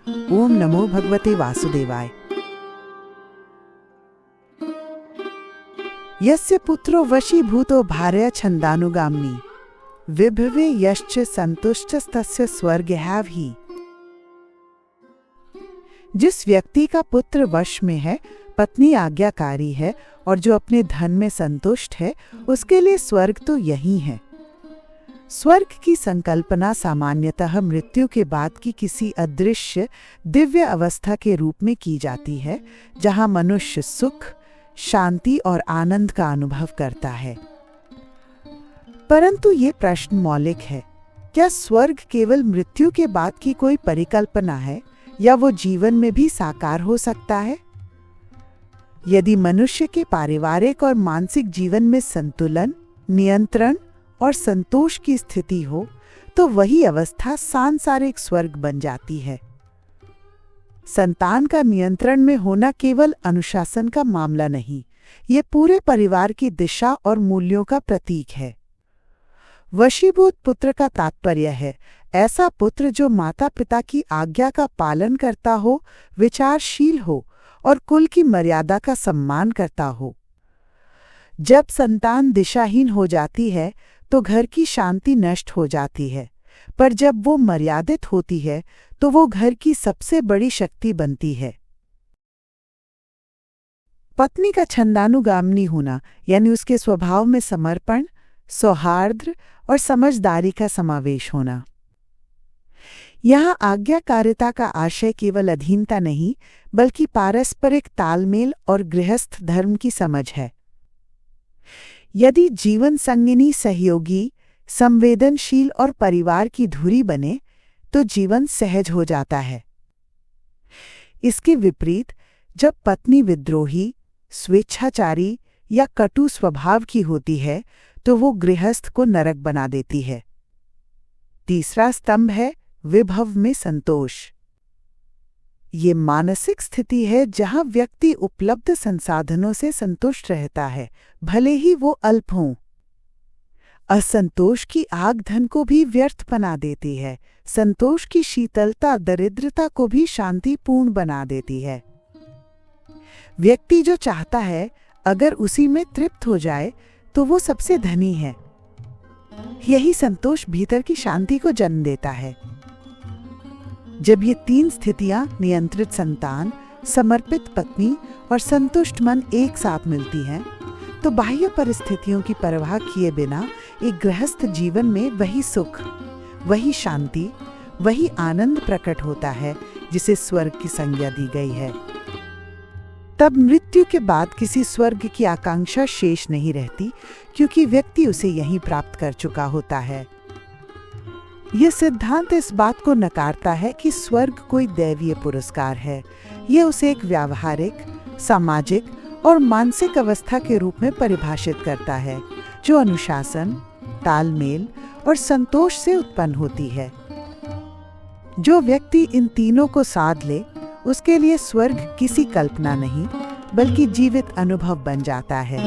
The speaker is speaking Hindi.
ओम नमो भगवते वासुदेवाय। यस्य पुत्रो वशीभूतो भार्या छंदानुगामिनी विभवे यश्च संतुष्टस्तस्य स्वर्गः ही। जिस व्यक्ति का पुत्र वश में है, पत्नी आज्ञाकारी है और जो अपने धन में संतुष्ट है, उसके लिए स्वर्ग तो यही है। स्वर्ग की संकल्पना सामान्यतः मृत्यु के बाद की किसी अदृश्य दिव्य अवस्था के रूप में की जाती है, जहां मनुष्य सुख, शांति और आनंद का अनुभव करता है। परंतु ये प्रश्न मौलिक है, क्या स्वर्ग केवल मृत्यु के बाद की कोई परिकल्पना है या वो जीवन में भी साकार हो सकता है? यदि मनुष्य के पारिवारिक और मानसिक जीवन में संतुलन, नियंत्रण और संतोष की स्थिति हो, तो वही अवस्था सांसारिक स्वर्ग बन जाती है। संतान का नियंत्रण में होना केवल अनुशासन का मामला नहीं, ये पूरे परिवार की दिशा और मूल्यों का प्रतीक है। वशीभूत पुत्र का तात्पर्य है ऐसा पुत्र जो माता पिता की आज्ञा का पालन करता हो, विचारशील हो और कुल की मर्यादा का सम्मान करता हो। जब संतान दिशाहीन हो जाती है तो घर की शांति नष्ट हो जाती है, पर जब वो मर्यादित होती है तो वो घर की सबसे बड़ी शक्ति बनती है। पत्नी का छंदानुगामिनी होना यानी उसके स्वभाव में समर्पण, सौहार्द और समझदारी का समावेश होना। यहाँ आज्ञाकारिता का आशय केवल अधीनता नहीं, बल्कि पारस्परिक तालमेल और गृहस्थ धर्म की समझ है। यदि जीवन संगिनी सहयोगी, संवेदनशील और परिवार की धुरी बने, तो जीवन सहज हो जाता है। इसके विपरीत जब पत्नी विद्रोही, स्वेच्छाचारी या कटु स्वभाव की होती है, तो वो गृहस्थ को नरक बना देती है। तीसरा स्तंभ है विभव में संतोष। ये मानसिक स्थिति है जहां व्यक्ति उपलब्ध संसाधनों से संतुष्ट रहता है, भले ही वो अल्प हों। असंतोष की आग धन को भी व्यर्थ बना देती है। संतोष की शीतलता दरिद्रता को भी शांतिपूर्ण बना देती है। व्यक्ति जो चाहता है, अगर उसी में तृप्त हो जाए, तो वो सबसे धनी है। यही संतोष भीतर की शांति को जन्म देता है। जब ये तीन स्थितियां, नियंत्रित संतान, समर्पित पत्नी और संतुष्ट मन एक साथ मिलती हैं, तो बाह्य परिस्थितियों की परवाह किए बिना एक गृहस्थ जीवन में वही सुख, वही शांति, वही आनंद प्रकट होता है जिसे स्वर्ग की संज्ञा दी गई है। तब मृत्यु के बाद किसी स्वर्ग की आकांक्षा शेष नहीं रहती, क्योंकि व्यक्ति उसे यहीं प्राप्त कर चुका होता है। यह सिद्धांत इस बात को नकारता है कि स्वर्ग कोई दैवीय पुरस्कार है। यह उसे एक व्यावहारिक, सामाजिक और मानसिक अवस्था के रूप में परिभाषित करता है, जो अनुशासन, तालमेल और संतोष से उत्पन्न होती है। जो व्यक्ति इन तीनों को साध ले, उसके लिए स्वर्ग किसी कल्पना नहीं, बल्कि जीवित अनुभव बन जाता है।